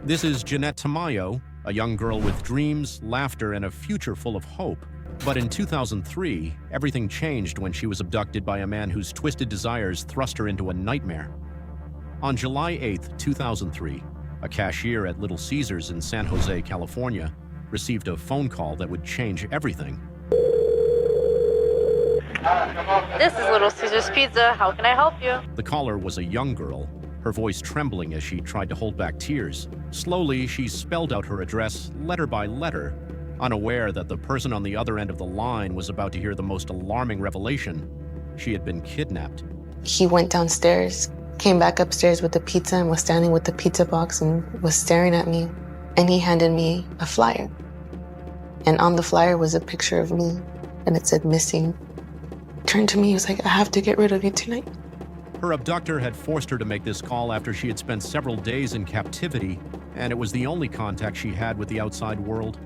This is Jeannette Tamayo, a young girl with dreams, laughter, and a future full of hope. But in 2003, everything changed when she was abducted by a man whose twisted desires thrust her into a nightmare. On July 8, 2003, a cashier at Little Caesars in San Jose, California, received a phone call that would change everything. This is Little Caesars Pizza. How can I help you? The caller was a young girl, her voice trembling as she tried to hold back tears. Slowly, she spelled out her address letter by letter, unaware that the person on the other end of the line was about to hear the most alarming revelation. She had been kidnapped. He went downstairs, came back upstairs with the pizza and was standing with the pizza box and was staring at me. And he handed me a flyer. And on the flyer was a picture of me, and it said missing. Turned to me, he was like, I have to get rid of you tonight. Her abductor had forced her to make this call after she had spent several days in captivity, and it was the only contact she had with the outside world.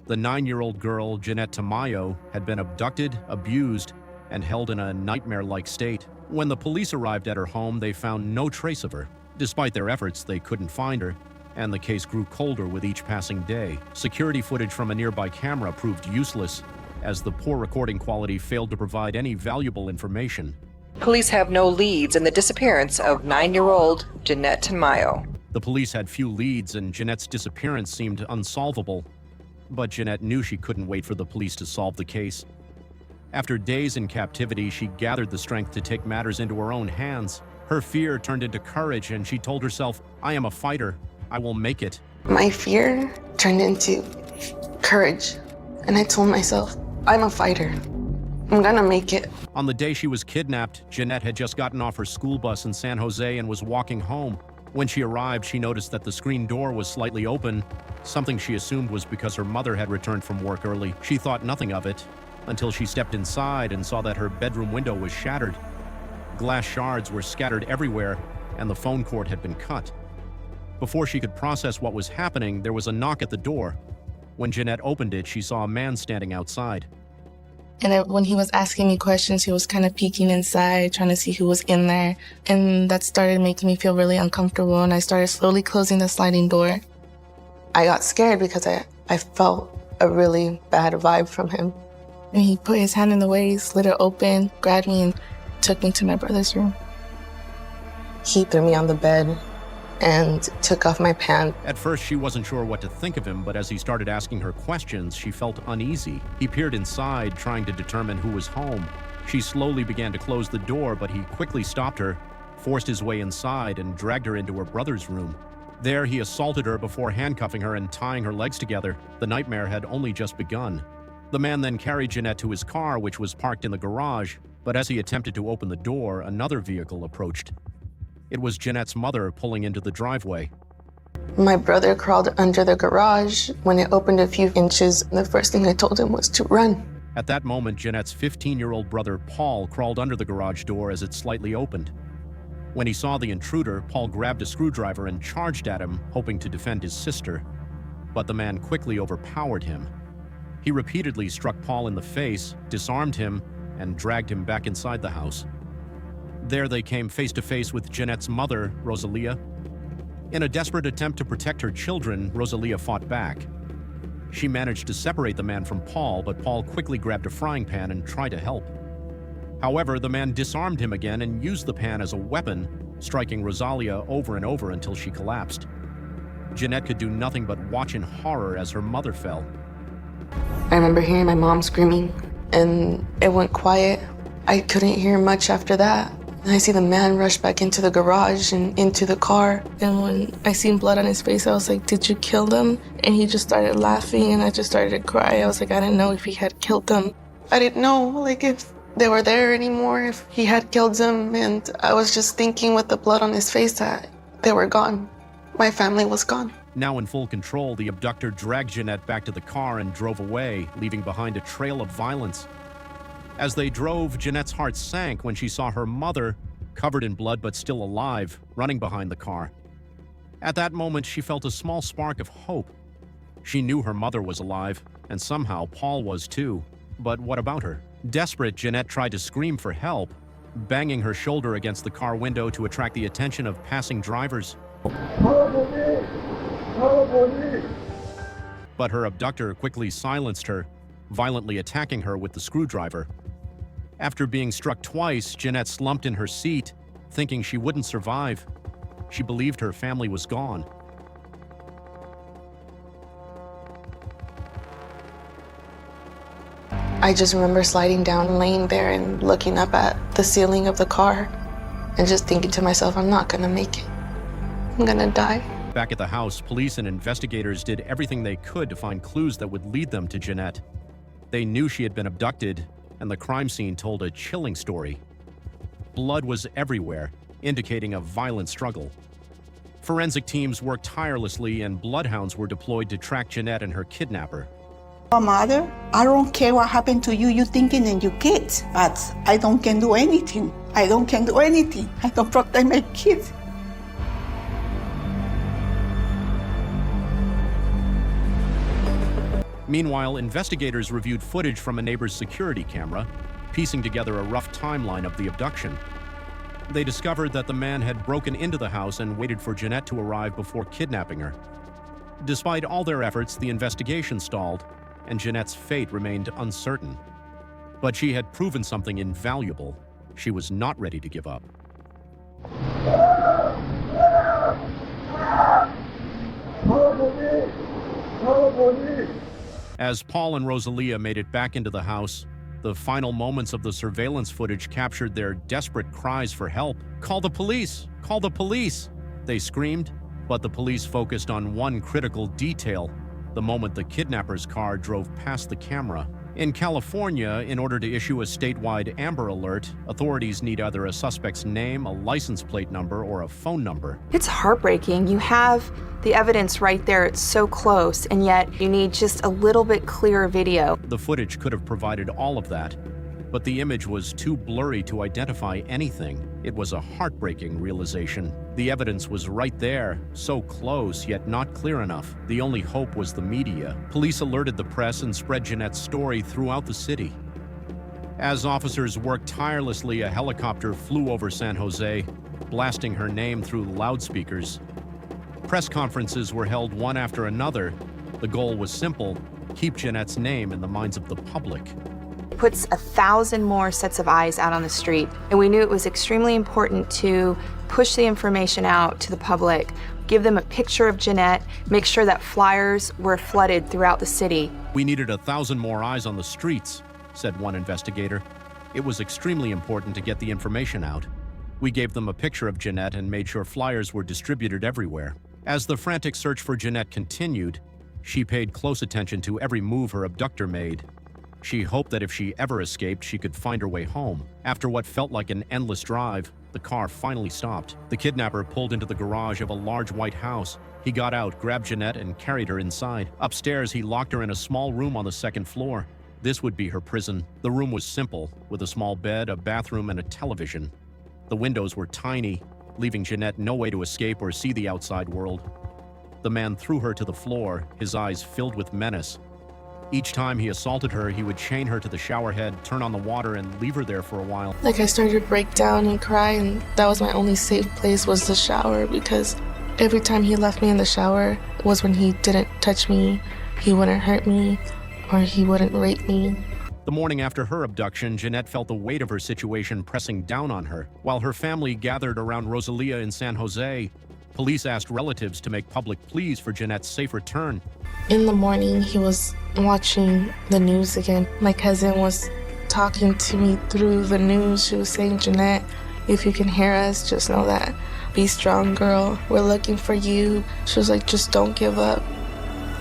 The 9-year-old girl, Jeannette Tamayo, had been abducted, abused, and held in a nightmare-like state. When the police arrived at her home, they found no trace of her. Despite their efforts, they couldn't find her, and the case grew colder with each passing day. Security footage from a nearby camera proved useless, as the poor recording quality failed to provide any valuable information. Police have no leads in the disappearance of 9-year-old Jeannette Tamayo. The police had few leads, and Jeanette's disappearance seemed unsolvable. But Jeanette knew she couldn't wait for the police to solve the case. After days in captivity, she gathered the strength to take matters into her own hands. Her fear turned into courage, and she told herself, I am a fighter. I will make it. My fear turned into courage. And I told myself, I'm a fighter. I'm gonna make it. On the day she was kidnapped, Jeanette had just gotten off her school bus in San Jose and was walking home. When she arrived, she noticed that the screen door was slightly open, something she assumed was because her mother had returned from work early. She thought nothing of it until she stepped inside and saw that her bedroom window was shattered. Glass shards were scattered everywhere, and the phone cord had been cut. Before she could process what was happening, there was a knock at the door. When Jeanette opened it, she saw a man standing outside. And when he was asking me questions, he was kind of peeking inside, trying to see who was in there. And that started making me feel really uncomfortable, and I started slowly closing the sliding door. I got scared because I felt a really bad vibe from him. And he put his hand in the way, slid it open, grabbed me, and took me to my brother's room. He threw me on the bed and took off my pants. At first, she wasn't sure what to think of him, but as he started asking her questions, she felt uneasy. He peered inside, trying to determine who was home. She slowly began to close the door, but he quickly stopped her, forced his way inside, and dragged her into her brother's room. There, he assaulted her before handcuffing her and tying her legs together. The nightmare had only just begun. The man then carried Jeanette to his car, which was parked in the garage, but as he attempted to open the door, another vehicle approached. It was Jeanette's mother pulling into the driveway. My brother crawled under the garage. When it opened a few inches, the first thing I told him was to run. At that moment, Jeanette's 15-year-old brother, Paul, crawled under the garage door as it slightly opened. When he saw the intruder, Paul grabbed a screwdriver and charged at him, hoping to defend his sister. But the man quickly overpowered him. He repeatedly struck Paul in the face, disarmed him, and dragged him back inside the house. There they came face to face with Jeanette's mother, Rosalia. In a desperate attempt to protect her children, Rosalia fought back. She managed to separate the man from Paul, but Paul quickly grabbed a frying pan and tried to help. However, the man disarmed him again and used the pan as a weapon, striking Rosalia over and over until she collapsed. Jeanette could do nothing but watch in horror as her mother fell. I remember hearing my mom screaming, and it went quiet. I couldn't hear much after that. And I see the man rush back into the garage and into the car. And when I seen blood on his face, I was like, did you kill them? And he just started laughing, and I just started to cry. I was like, I didn't know if he had killed them. I didn't know, if they were there anymore, if he had killed them. And I was just thinking with the blood on his face that they were gone. My family was gone. Now in full control, the abductor dragged Jeanette back to the car and drove away, leaving behind a trail of violence. As they drove, Jeanette's heart sank when she saw her mother, covered in blood but still alive, running behind the car. At that moment, she felt a small spark of hope. She knew her mother was alive, and somehow Paul was too. But what about her? Desperate, Jeanette tried to scream for help, banging her shoulder against the car window to attract the attention of passing drivers. But her abductor quickly silenced her, violently attacking her with the screwdriver. After being struck twice, Jeanette slumped in her seat, thinking she wouldn't survive. She believed her family was gone. I just remember sliding down, laying there and looking up at the ceiling of the car and just thinking to myself, I'm not gonna make it. I'm gonna die. Back at the house, police and investigators did everything they could to find clues that would lead them to Jeanette. They knew she had been abducted, and the crime scene told a chilling story. Blood was everywhere, indicating a violent struggle. Forensic teams worked tirelessly, and bloodhounds were deployed to track Jeanette and her kidnapper. Mother, I don't care what happened to you, you thinking and your kids, but I can do anything. I can do anything. I don't protect my kids. Meanwhile, investigators reviewed footage from a neighbor's security camera, piecing together a rough timeline of the abduction. They discovered that the man had broken into the house and waited for Jeanette to arrive before kidnapping her. Despite all their efforts, the investigation stalled, and Jeanette's fate remained uncertain. But she had proven something invaluable. She was not ready to give up. As Paul and Rosalia made it back into the house, the final moments of the surveillance footage captured their desperate cries for help. "Call the police! Call the police!" they screamed, but the police focused on one critical detail: the moment the kidnapper's car drove past the camera. In California, in order to issue a statewide Amber Alert, authorities need either a suspect's name, a license plate number, or a phone number. It's heartbreaking. You have the evidence right there. It's so close, and yet you need just a little bit clearer video. The footage could have provided all of that, but the image was too blurry to identify anything. It was a heartbreaking realization. The evidence was right there, so close, yet not clear enough. The only hope was the media. Police alerted the press and spread Jeanette's story throughout the city. As officers worked tirelessly, a helicopter flew over San Jose, blasting her name through loudspeakers. Press conferences were held one after another. The goal was simple: keep Jeanette's name in the minds of the public. Puts 1,000 more sets of eyes out on the street, and we knew it was extremely important to push the information out to the public, give them a picture of Jeanette, make sure that flyers were flooded throughout the city. "We needed 1,000 more eyes on the streets," said one investigator. "It was extremely important to get the information out. We gave them a picture of Jeanette and made sure flyers were distributed everywhere." As the frantic search for Jeanette continued, she paid close attention to every move her abductor made. She hoped that if she ever escaped, she could find her way home. After what felt like an endless drive, the car finally stopped. The kidnapper pulled into the garage of a large white house. He got out, grabbed Jeanette, and carried her inside. Upstairs, he locked her in a small room on the second floor. This would be her prison. The room was simple, with a small bed, a bathroom, and a television. The windows were tiny, leaving Jeanette no way to escape or see the outside world. The man threw her to the floor, his eyes filled with menace. Each time he assaulted her, he would chain her to the shower head, turn on the water, and leave her there for a while. Like, I started to break down and cry, and that was my only safe place, was the shower, because every time he left me in the shower was when he didn't touch me, he wouldn't hurt me, or he wouldn't rape me. The morning after her abduction, Jeanette felt the weight of her situation pressing down on her. While her family gathered around Rosalia in San Jose, police asked relatives to make public pleas for Jeanette's safe return. In the morning, he was watching the news again. My cousin was talking to me through the news. She was saying, "Jeanette, if you can hear us, just know that. Be strong, girl. We're looking for you." She was like, "Just don't give up."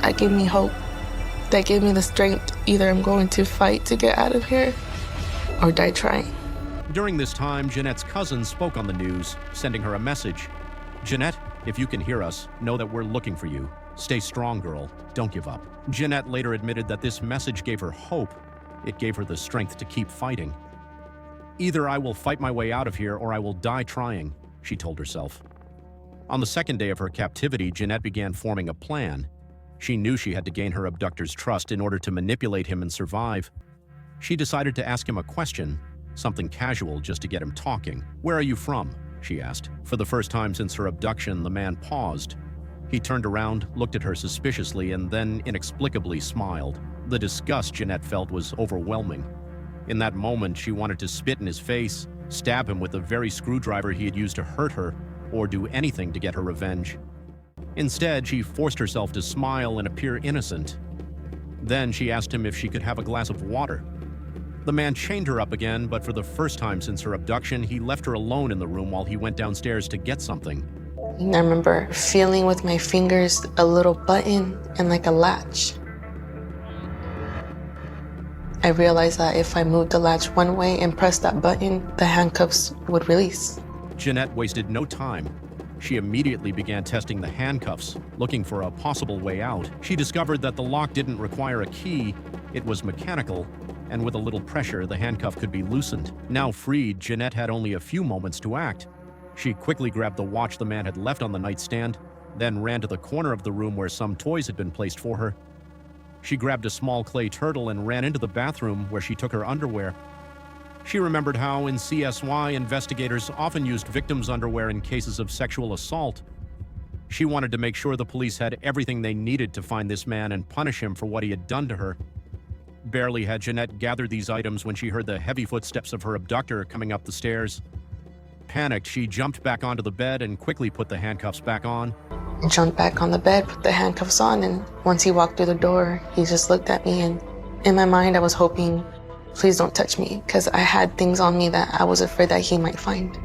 That gave me hope. That gave me the strength. Either I'm going to fight to get out of here or die trying. During this time, Jeanette's cousin spoke on the news, sending her a message. "Jeanette, if you can hear us, know that we're looking for you. Stay strong, girl. Don't give up." Jeanette later admitted that this message gave her hope. It gave her the strength to keep fighting. "Either I will fight my way out of here or I will die trying," she told herself. On the second day of her captivity, Jeanette began forming a plan. She knew she had to gain her abductor's trust in order to manipulate him and survive. She decided to ask him a question, something casual just to get him talking. "Where are you from?" she asked. For the first time since her abduction, the man paused. He turned around, looked at her suspiciously, and then inexplicably smiled. The disgust Jeanette felt was overwhelming. In that moment, she wanted to spit in his face, stab him with the very screwdriver he had used to hurt her, or do anything to get her revenge. Instead, she forced herself to smile and appear innocent. Then she asked him if she could have a glass of water. The man chained her up again, but for the first time since her abduction, he left her alone in the room while he went downstairs to get something. I remember feeling with my fingers a little button and like a latch. I realized that if I moved the latch one way and pressed that button, the handcuffs would release. Jeanette wasted no time. She immediately began testing the handcuffs, looking for a possible way out. She discovered that the lock didn't require a key, it was mechanical, and with a little pressure, the handcuff could be loosened. Now freed, Jeanette had only a few moments to act. She quickly grabbed the watch the man had left on the nightstand, then ran to the corner of the room where some toys had been placed for her. She grabbed a small clay turtle and ran into the bathroom where she took her underwear. She remembered how in CSY investigators often used victims' underwear in cases of sexual assault. She wanted to make sure the police had everything they needed to find this man and punish him for what he had done to her. Barely had Jeanette gathered these items when she heard the heavy footsteps of her abductor coming up the stairs. Panicked, she jumped back onto the bed and quickly put the handcuffs back on. I jumped back on the bed, put the handcuffs on, and once he walked through the door, he just looked at me, and in my mind I was hoping, please don't touch me, because I had things on me that I was afraid that he might find.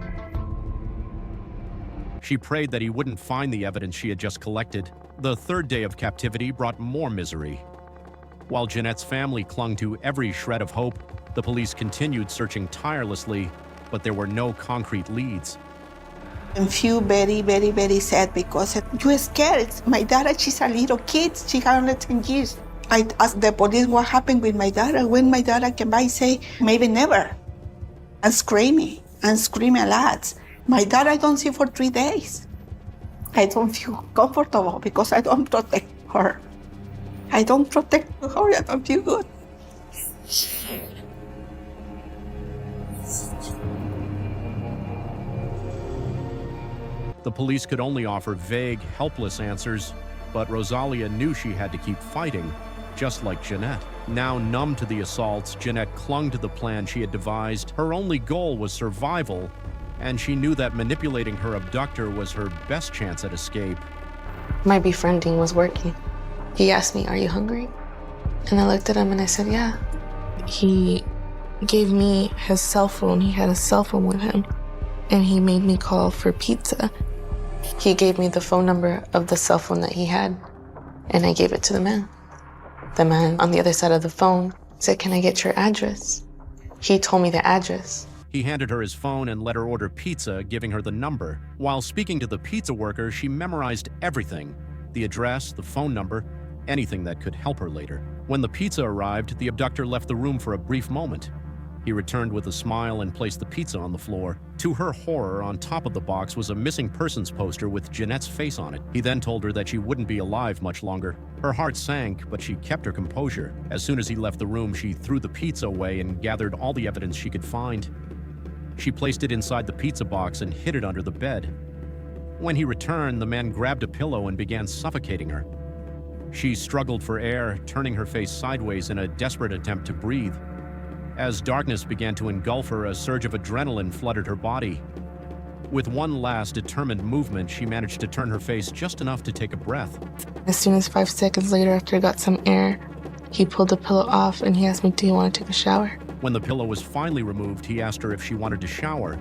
She prayed that he wouldn't find the evidence she had just collected. The third day of captivity brought more misery. While Jeanette's family clung to every shred of hope, the police continued searching tirelessly, but there were no concrete leads. And feel very, very, very sad because you're scared. My daughter, she's a little kid. She had only 10 years. I asked the police what happened with my daughter. When my daughter came by, say, maybe never. And screaming a lot. My daughter I don't see for 3 days. I don't feel comfortable because I don't protect her. I don't protect her, I don't feel good. The police could only offer vague, helpless answers, but Rosalia knew she had to keep fighting, just like Jeanette. Now numb to the assaults, Jeanette clung to the plan she had devised. Her only goal was survival, and she knew that manipulating her abductor was her best chance at escape. My befriending was working. He asked me, "Are you hungry?" And I looked at him and I said, "Yeah." He gave me his cell phone. He had a cell phone with him, and he made me call for pizza. He gave me the phone number of the cell phone that he had, and I gave it to the man. The man on the other side of the phone said, "Can I get your address?" He told me the address. He handed her his phone and let her order pizza, giving her the number. While speaking to the pizza worker, she memorized everything: the address, the phone number, anything that could help her later. When the pizza arrived, the abductor left the room for a brief moment. He returned with a smile and placed the pizza on the floor. To her horror, on top of the box was a missing persons poster with Jeanette's face on it. He then told her that she wouldn't be alive much longer. Her heart sank, but she kept her composure. As soon as he left the room, she threw the pizza away and gathered all the evidence she could find. She placed it inside the pizza box and hid it under the bed. When he returned, the man grabbed a pillow and began suffocating her. She struggled for air, turning her face sideways in a desperate attempt to breathe. As darkness began to engulf her, a surge of adrenaline flooded her body. With one last determined movement, she managed to turn her face just enough to take a breath. As soon as 5 seconds later, after I got some air, he pulled the pillow off and he asked me, "Do you want to take a shower?" When the pillow was finally removed, he asked her if she wanted to shower.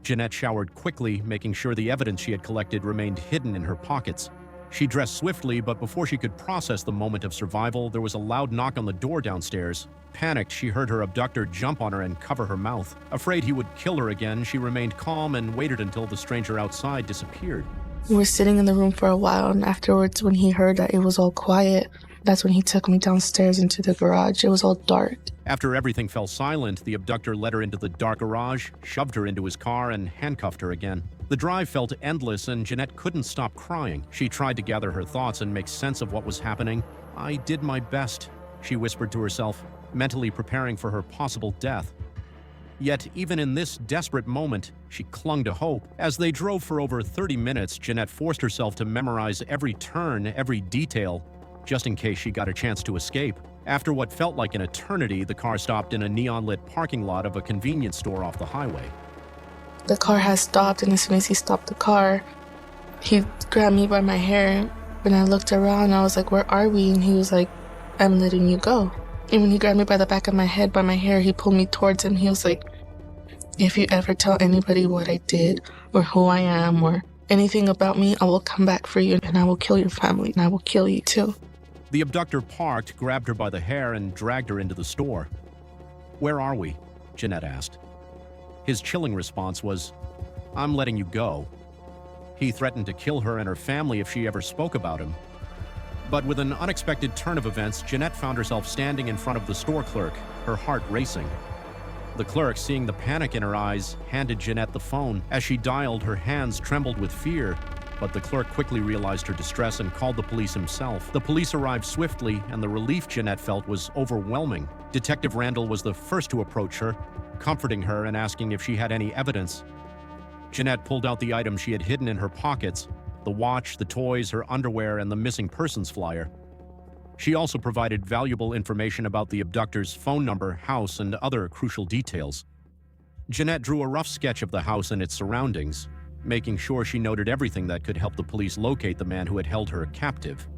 Jeanette showered quickly, making sure the evidence she had collected remained hidden in her pockets. She dressed swiftly, but before she could process the moment of survival, there was a loud knock on the door downstairs. Panicked, she heard her abductor jump on her and cover her mouth. Afraid he would kill her again, she remained calm and waited until the stranger outside disappeared. We were sitting in the room for a while, and afterwards, when he heard that it was all quiet, that's when he took me downstairs into the garage. It was all dark. After everything fell silent, the abductor led her into the dark garage, shoved her into his car, and handcuffed her again. The drive felt endless, and Jeanette couldn't stop crying. She tried to gather her thoughts and make sense of what was happening. "I did my best," she whispered to herself, mentally preparing for her possible death. Yet, even in this desperate moment, she clung to hope. As they drove for over 30 minutes, Jeanette forced herself to memorize every turn, every detail, just in case she got a chance to escape. After what felt like an eternity, the car stopped in a neon-lit parking lot of a convenience store off the highway. The car had stopped, and as soon as he stopped the car, he grabbed me by my hair. When I looked around, I was like, "Where are we?" And he was like, "I'm letting you go." And when he grabbed me by the back of my head, by my hair, he pulled me towards him. He was like, "If you ever tell anybody what I did or who I am or anything about me, I will come back for you and I will kill your family and I will kill you too." The abductor parked, grabbed her by the hair, and dragged her into the store. "Where are we?" Jeanette asked. His chilling response was, "I'm letting you go." He threatened to kill her and her family if she ever spoke about him. But with an unexpected turn of events, Jeanette found herself standing in front of the store clerk, her heart racing. The clerk, seeing the panic in her eyes, handed Jeanette the phone. As she dialed, her hands trembled with fear, but the clerk quickly realized her distress and called the police himself. The police arrived swiftly, and the relief Jeanette felt was overwhelming. Detective Randall was the first to approach her, comforting her and asking if she had any evidence. Jeanette pulled out the items she had hidden in her pockets: the watch, the toys, her underwear, and the missing persons flyer. She also provided valuable information about the abductor's phone number, house, and other crucial details. Jeanette drew a rough sketch of the house and its surroundings, making sure she noted everything that could help the police locate the man who had held her captive.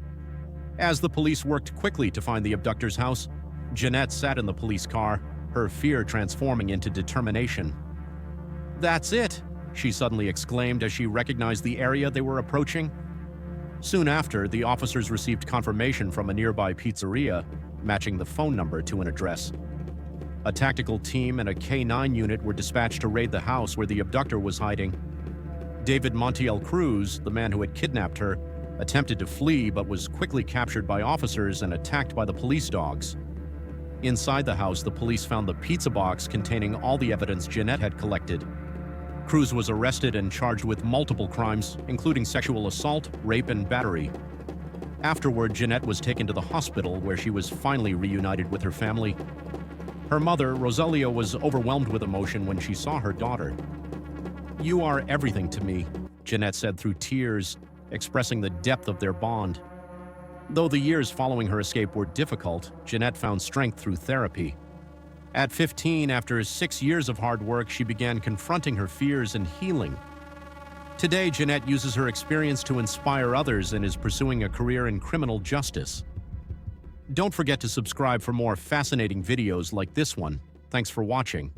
As the police worked quickly to find the abductor's house, Jeanette sat in the police car, her fear transforming into determination. "That's it!" she suddenly exclaimed as she recognized the area they were approaching. Soon after, the officers received confirmation from a nearby pizzeria, matching the phone number to an address. A tactical team and a K-9 unit were dispatched to raid the house where the abductor was hiding. David Montiel Cruz, the man who had kidnapped her, attempted to flee but was quickly captured by officers and attacked by the police dogs. Inside the house, the police found the pizza box containing all the evidence Jeanette had collected. Cruz was arrested and charged with multiple crimes, including sexual assault, rape, and battery. Afterward, Jeanette was taken to the hospital where she was finally reunited with her family. Her mother, Rosalia, was overwhelmed with emotion when she saw her daughter. "You are everything to me," Jeanette said through tears, expressing the depth of their bond. Though the years following her escape were difficult, Jeanette found strength through therapy. At 15, after 6 years of hard work, she began confronting her fears and healing. Today, Jeanette uses her experience to inspire others and is pursuing a career in criminal justice. Don't forget to subscribe for more fascinating videos like this one. Thanks for watching.